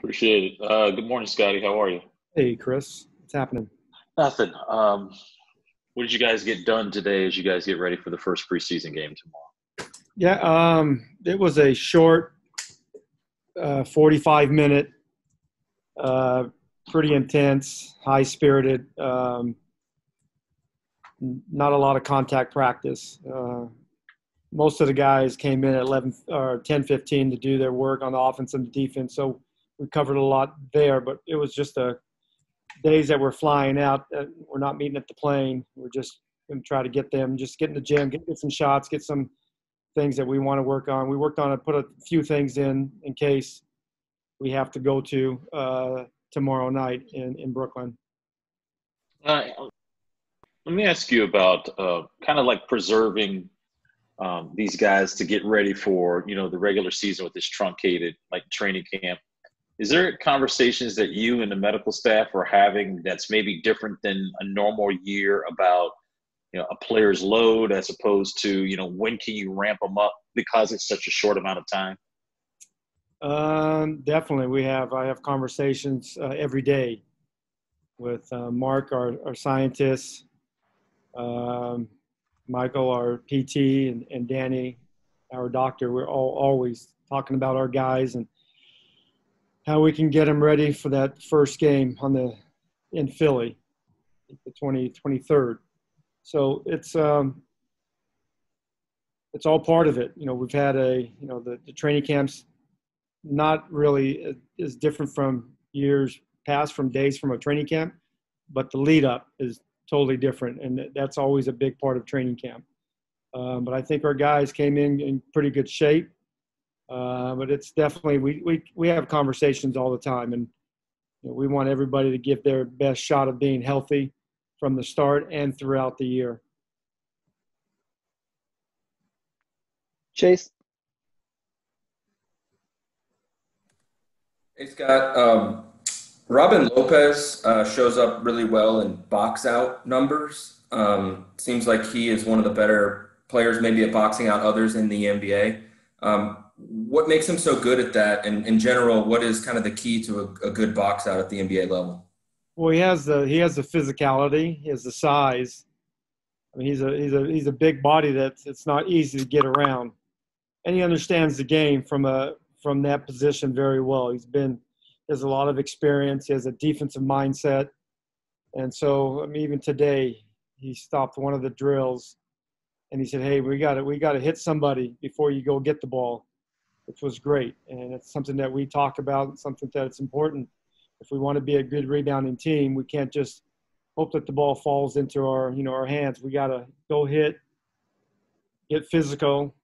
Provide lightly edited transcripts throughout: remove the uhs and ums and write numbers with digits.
Appreciate it. Good morning, Scotty. How are you? Hey, Chris, what's happening? Nothing. What did you guys get done today as you guys get ready for the first preseason game tomorrow? Yeah, it was a short, 45-minute, uh, pretty intense, high-spirited, not a lot of contact practice. Most of the guys came in at 11 or 10:15 to do their work on the offense and the defense, so we covered a lot there. But it was just days that we're flying out. We're not meeting at the plane. We're just going to try to get them, just get in the gym, get some shots, get some things that we want to work on. We worked on it, put a few things in case we have to go to tomorrow night in Brooklyn. Uh, Let me ask you about kind of like preserving these guys to get ready for the regular season with this truncated like training camp. Is there conversations that you and the medical staff are having that's maybe different than a normal year about a player's load as opposed to when can you ramp them up because it's such a short amount of time? Definitely, I have conversations every day with Mark, our scientist, um, Michael, our PT, and Danny, our doctor. We're all always talking about our guys and how we can get them ready for that first game in Philly, the 23rd. So it's all part of it. We've had the training camps not really is different from years past, from days from a training camp, but the lead up is totally different, and that's always a big part of training camp. But I think our guys came in pretty good shape. But it's definitely we have conversations all the time, and we want everybody to give their best shot of being healthy from the start and throughout the year. Chase. Hey Scott, Robin Lopez shows up really well in box out numbers. Seems like he is one of the better players, maybe at boxing out others in the NBA. What makes him so good at that? And in general, what is kind of the key to a good box out at the NBA level? Well, he has the physicality, he has the size. I mean, he's a big body it's not easy to get around, and he understands the game from that position very well. He has a lot of experience. He has a defensive mindset, and so I mean, even today, he stopped one of the drills, and he said, "Hey, we got to hit somebody before you go get the ball," which was great, and it's something that we talk about, something that's important. If we want to be a good rebounding team, we can't just hope that the ball falls into our hands. We got to go hit, get physical,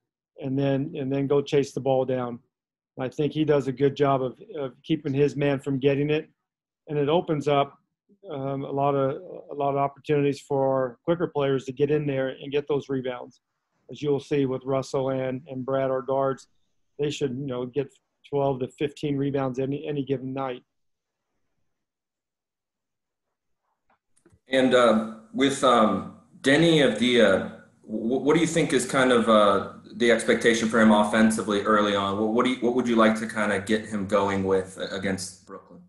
and then go chase the ball down. I think he does a good job of keeping his man from getting it, and it opens up a lot of opportunities for quicker players to get in there and get those rebounds. As you'll see with Russell and Brad, our guards, they should get 12 to 15 rebounds any given night. And with Denny Avdia, what do you think is kind of the expectation for him offensively early on? What would you like to kind of get him going with against Brooklyn?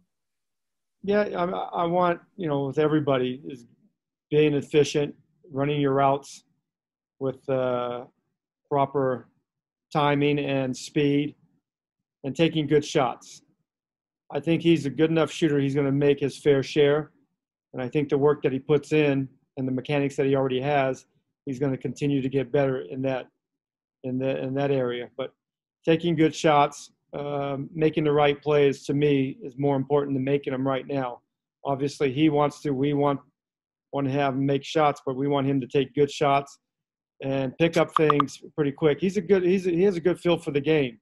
Yeah, I want, with everybody, is being efficient, running your routes with proper timing and speed, and taking good shots. I think he's a good enough shooter. He's going to make his fair share. And I think the work that he puts in and the mechanics that he already has, he's going to continue to get better in that area. But taking good shots, making the right plays, to me, is more important than making them right now. Obviously, we want to have him make shots, but we want him to take good shots and pick up things pretty quick. He has a good feel for the game,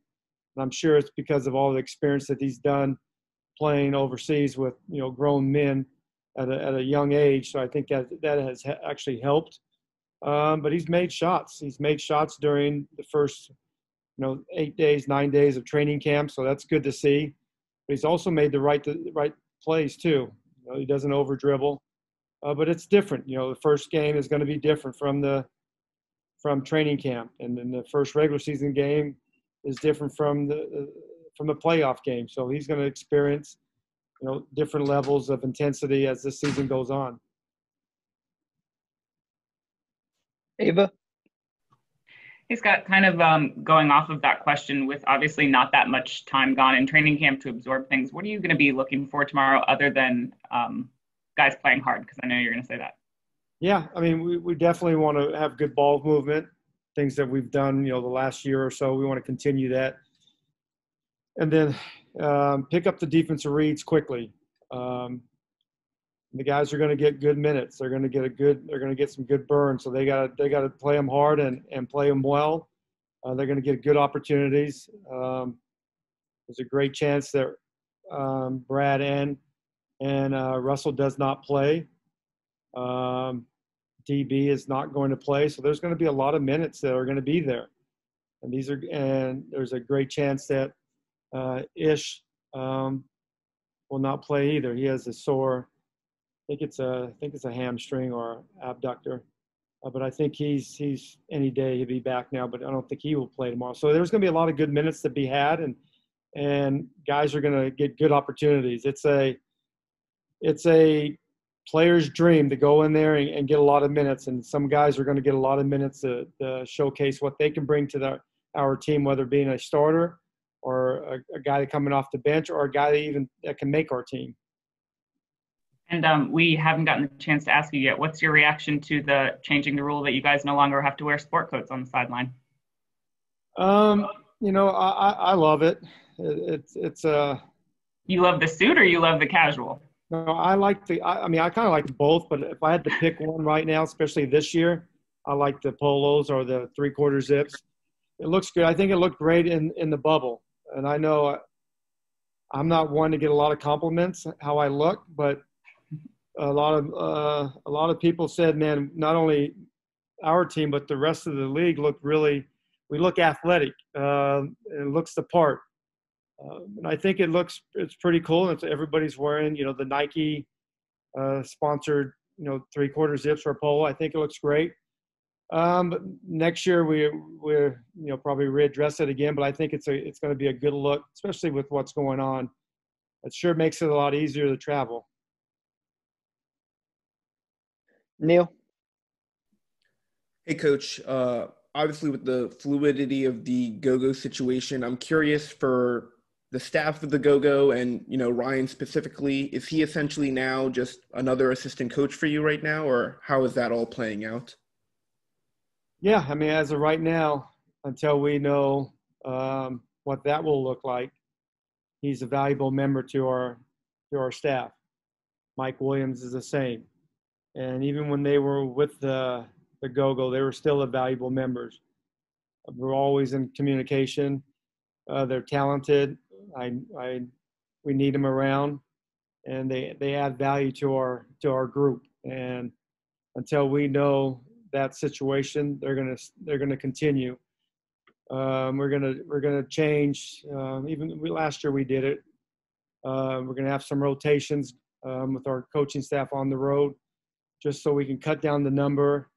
and I'm sure it's because of all the experience that he's done playing overseas with grown men at a young age. So I think that has actually helped. But he's made shots. He's made shots during the first 8 days, 9 days of training camp. So that's good to see. But he's also made the right plays too. He doesn't over dribble. But it's different. The first game is going to be different from training camp, and then the first regular season game is different from from the playoff game. So he's going to experience, different levels of intensity as this season goes on. Ava? Hey, Scott, kind of going off of that question, with obviously not that much time gone in training camp to absorb things, what are you going to be looking for tomorrow other than guys playing hard? Because I know you're going to say that. Yeah, I mean, we definitely want to have good ball movement, things that we've done, the last year or so. We want to continue that. And then pick up the defensive reads quickly. The guys are going to get good minutes. They're going to get some good burns. So they got to play them hard and play them well. They're going to get good opportunities. There's a great chance that Brad and Russell does not play. DB is not going to play. So there's going to be a lot of minutes that are going to be there. And there's a great chance that Ish will not play either. He has a sore. I think it's a hamstring or abductor, but I think he's any day he'll be back now. But I don't think he will play tomorrow. So there's going to be a lot of good minutes to be had, and guys are going to get good opportunities. It's a player's dream to go in there and get a lot of minutes, and some guys are going to get a lot of minutes to showcase what they can bring to our team, whether being a starter or a guy coming off the bench or a guy that can make our team. And we haven't gotten the chance to ask you yet, what's your reaction to the changing the rule that you guys no longer have to wear sport coats on the sideline? I love it. It's You love the suit or you love the casual? No, I kind of like both, but if I had to pick one right now, especially this year, I like the polos or the 3/4 zips. It looks good. I think it looked great in the bubble. And I know I'm not one to get a lot of compliments how I look, but a lot of people said, man, not only our team but the rest of the league we look athletic. It looks the part, and I think it's pretty cool. Everybody's wearing the Nike sponsored 3/4 zips or polo. I think it looks great. But next year we're probably readdress it again. But I think it's going to be a good look, especially with what's going on. It sure makes it a lot easier to travel. Neil? Hey, Coach. Obviously, with the fluidity of the go-go situation, I'm curious for the staff of the go-go and, Ryan specifically, is he essentially now just another assistant coach for you right now, or how is that all playing out? Yeah, I mean, as of right now, until we know what that will look like, he's a valuable member to our staff. Mike Williams is the same. And even when they were with the go-go, they were still valuable members. We're always in communication. They're talented. We need them around, and they add value to our group. And until we know that situation, they're gonna continue. We're gonna change. Even last year we did it. We're gonna have some rotations with our coaching staff on the road, just so we can cut down the number,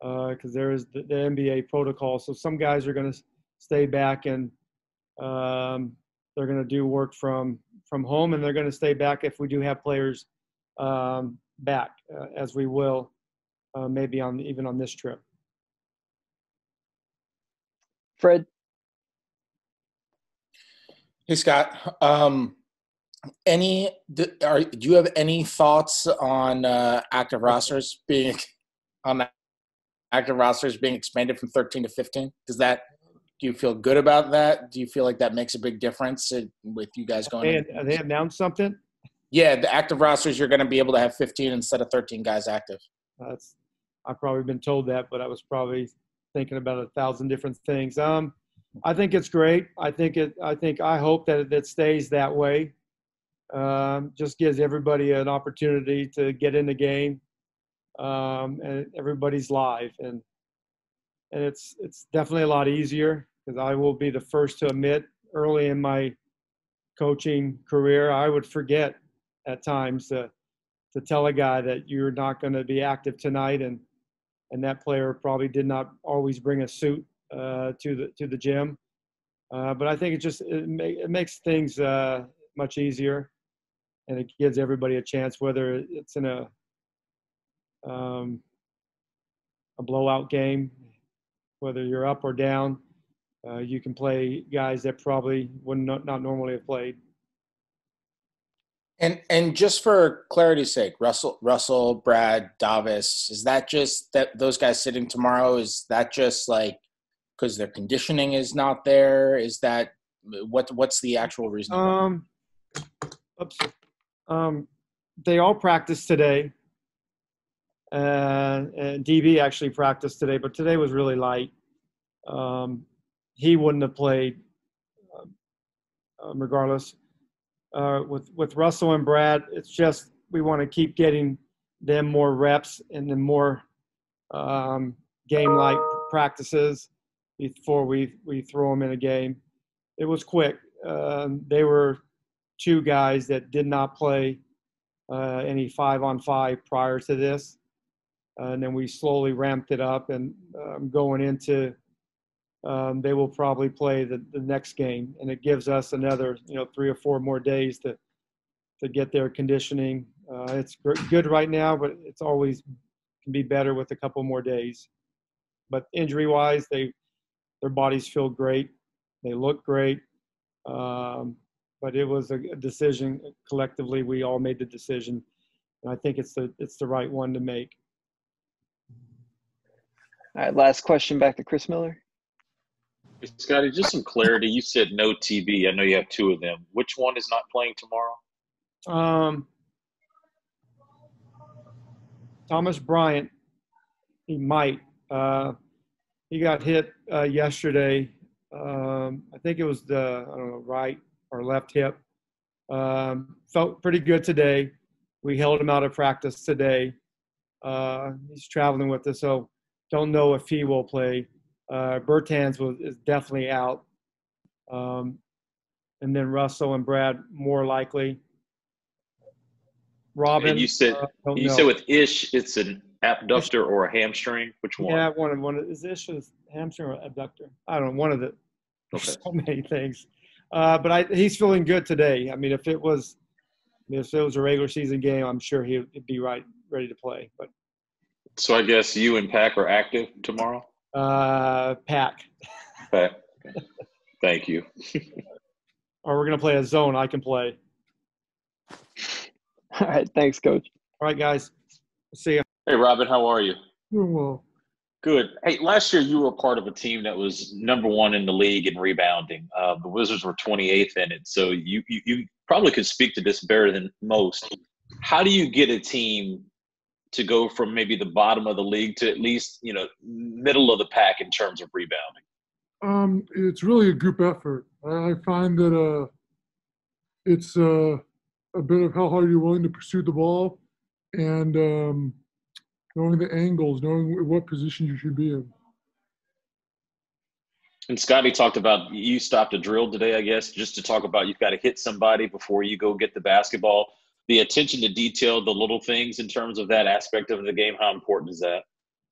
because there is the NBA protocol. So some guys are going to stay back and they're going to do work from home, and they're going to stay back if we do have players back, as we will maybe even on this trip. Fred? Hey, Scott. Do you have any thoughts on active rosters being expanded from 13 to 15? Do you feel good about that? Do you feel like that makes a big difference with you guys going? They announced something? Yeah, the active rosters, you're going to be able to have 15 instead of 13 guys active. I've probably been told that, but I was probably thinking about 1,000 different things. I think it's great. I hope that it stays that way. Just gives everybody an opportunity to get in the game, and everybody's live, and it's definitely a lot easier, because I will be the first to admit, early in my coaching career, I would forget at times to tell a guy that you're not going to be active tonight, and that player probably did not always bring a suit to the gym. But I think it makes things much easier, and it gives everybody a chance, whether it's in a blowout game, whether you're up or down. You can play guys that probably would not normally have played. And just for clarity's sake, Russell, Brad, Davis, is that just that those guys sitting tomorrow? Is that just like because their conditioning is not there? Is that what's the actual reason? They all practiced today, and DB actually practiced today, but today was really light. He wouldn't have played regardless. With Russell and Brad, it's just we want to keep getting them more reps and then more game-like practices before we throw them in a game. It was quick. They were two guys that did not play any 5-on-5 prior to this, and then we slowly ramped it up. And going into they will probably play the next game, and it gives us another 3 or 4 more days to get their conditioning. It's good right now, but it's always can be better with a couple more days. But injury-wise, their bodies feel great, they look great, but it was a decision collectively. We all made the decision, and I think it's the right one to make. All right, last question back to Chris Miller. Scotty, just some clarity. You said no TB. I know you have 2 of them. Which one is not playing tomorrow? Thomas Bryant, he might. He got hit yesterday. I think it was the right or left hip. Felt pretty good today. We held him out of practice today. He's traveling with us, so don't know if he will play. Bertans is definitely out. And then Russell and Brad more likely. Robin. And you said with Ish, it's an abductor or a hamstring. Which one? Yeah, one is Ish a hamstring or abductor? I don't know. One of the. Okay. So many things, but he's feeling good today. I mean, if it was a regular season game, I'm sure he'd be ready to play. But so I guess you and Pack are active tomorrow. Pack. Thank you. Or we're gonna play a zone. I can play. All right, thanks, Coach. All right, guys. See you. Hey, Robin, how are you? Doing well. Good. Hey, last year you were a part of a team that was number 1 in the league in rebounding. The Wizards were 28th in it, so you probably could speak to this better than most. How do you get a team to go from maybe the bottom of the league to at least middle of the pack in terms of rebounding? It's really a group effort. I find that it's a bit of how hard you're willing to pursue the ball, and knowing the angles, knowing what position you should be in. And Scotty talked about you stopped a drill today, I guess, just to talk about you've got to hit somebody before you go get the basketball. The attention to detail, the little things in terms of that aspect of the game, how important is that?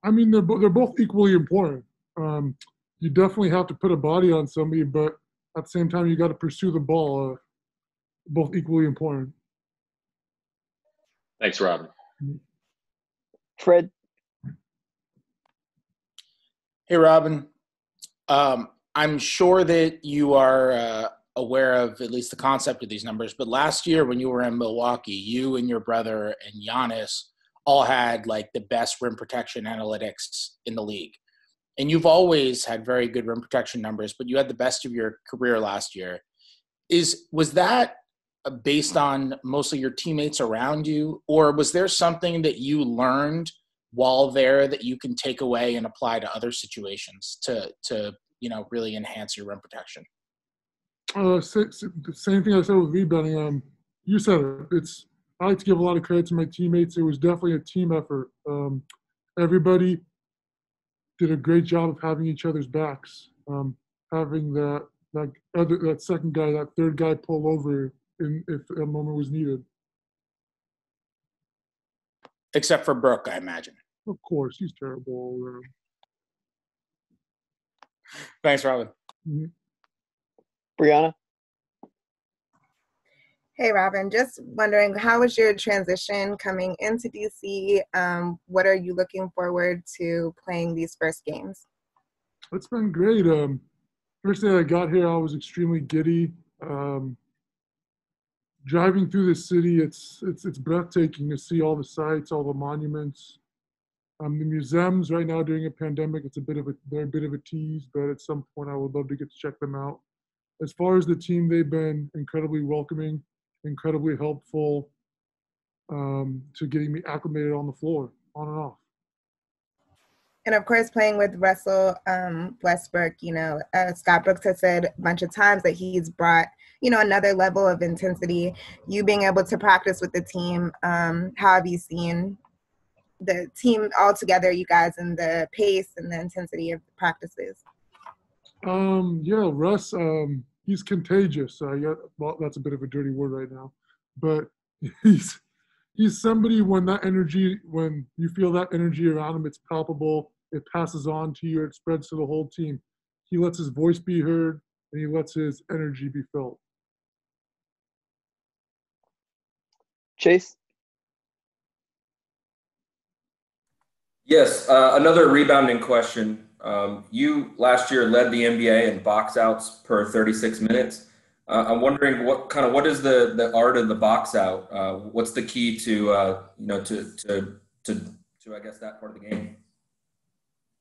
I mean, they're both equally important. You definitely have to put a body on somebody, but at the same time, you got to pursue the ball. Both equally important. Thanks, Robin. Fred. Hey, Robin. I'm sure that you are aware of at least the concept of these numbers, but last year when you were in Milwaukee, you and your brother and Giannis all had like the best rim protection analytics in the league. And you've always had very good rim protection numbers, but you had the best of your career last year. Was that based on mostly your teammates around you, or was there something that you learned while there that you can take away and apply to other situations to really enhance your rim protection? The same thing I said with rebounding. You said it. I like to give a lot of credit to my teammates. It was definitely a team effort. Everybody did a great job of having each other's backs. Having that second guy, that third guy pull over if a moment was needed. Except for Brooke, I imagine. Of course, he's terrible all around. Thanks, Robin. Mm-hmm. Brianna? Hey, Robin, just wondering, how was your transition coming into DC? What are you looking forward to playing these first games? It's been great. First day I got here, I was extremely giddy. Driving through the city, it's breathtaking to see all the sights, all the monuments. The museums right now during a pandemic, they're a bit of a tease, but at some point I would love to get to check them out. As far as the team, they've been incredibly welcoming, incredibly helpful to getting me acclimated on the floor, on and off. And of course, playing with Russell Westbrook, Scott Brooks has said a bunch of times that he's brought, another level of intensity. You being able to practice with the team, how have you seen the team all together, you guys, and the pace and the intensity of the practices? Yeah, Russ, he's contagious. Well, that's a bit of a dirty word right now, but he's somebody when you feel that energy around him, it's palpable, it passes on to you, it spreads to the whole team. He lets his voice be heard, and he lets his energy be felt. Chase? Yes, another rebounding question. You last year led the NBA in box outs per 36 minutes. I'm wondering what is the art of the box out? What's the key to I guess that part of the game?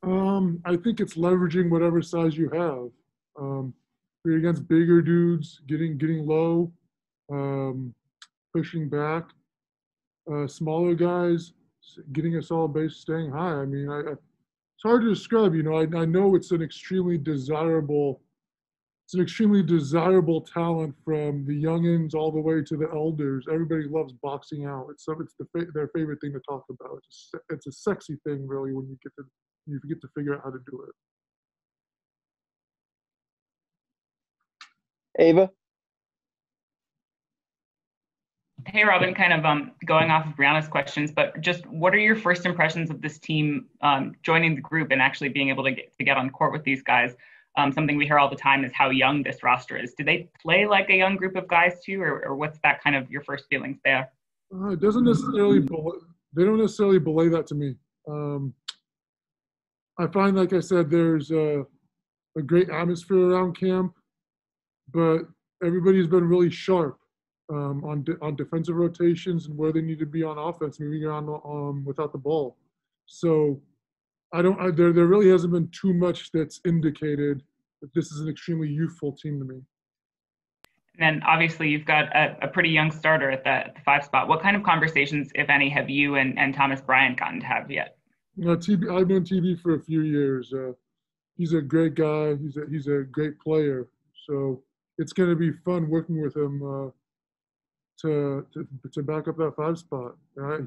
I think it's leveraging whatever size you have. You're against bigger dudes, getting low, pushing back. Smaller guys, getting a solid base, staying high. I mean, it's hard to describe. I know it's an extremely desirable talent from the youngins all the way to the elders. Everybody loves boxing out. Their favorite thing to talk about. It's a sexy thing, really, when you get to figure out how to do it. Ava? Hey, Robin, kind of going off of Brianna's questions, but just what are your first impressions of this team joining the group and actually being able to get on court with these guys? Something we hear all the time is how young this roster is. Do they play like a young group of guys too, or what's that kind of your first feelings there? It doesn't necessarily. They don't necessarily belay that to me. I find, like I said, there's a great atmosphere around camp, but everybody's been really sharp on defensive rotations and where they need to be on offense, moving on without the ball. So there really hasn't been too much that's indicated that this is an extremely youthful team to me. And then obviously you've got a pretty young starter at the 5 spot. What kind of conversations, if any, have you and Thomas Bryant gotten to have yet? I've known TB for a few years. He's a great guy. He's a great player. So it's going to be fun working with him to back up that 5 spot.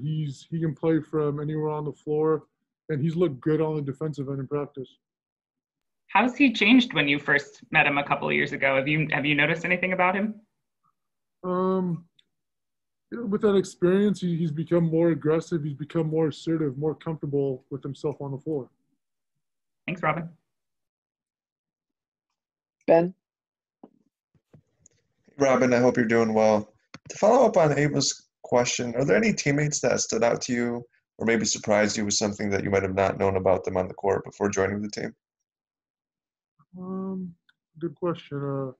He can play from anywhere on the floor, and he's looked good on the defensive end in practice. How's he changed when you first met him a couple of years ago? Have you noticed anything about him? With that experience, he's become more aggressive. He's become more assertive, more comfortable with himself on the floor. Thanks, Robin. Ben? Robin, I hope you're doing well. To follow up on Ava's question, are there any teammates that stood out to you or maybe surprised you with something that you might have not known about them on the court before joining the team? Good question.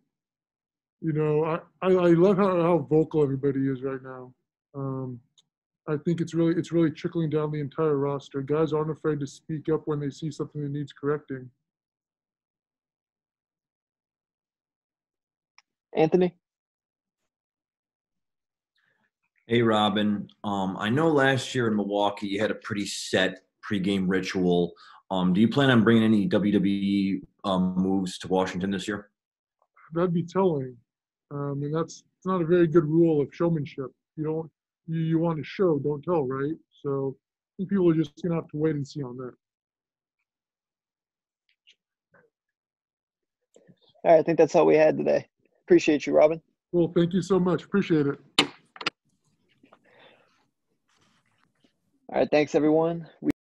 I love how vocal everybody is right now. I think it's really trickling down the entire roster. Guys aren't afraid to speak up when they see something that needs correcting. Anthony? Hey, Robin. I know last year in Milwaukee you had a pretty set pregame ritual. Do you plan on bringing any WWE moves to Washington this year? That'd be telling. And it's not a very good rule of showmanship. You want to show, don't tell, right? So I think people are just gonna have to wait and see on that. All right, I think that's all we had today. Appreciate you, Robin. Well, thank you so much. Appreciate it. All right, thanks, everyone.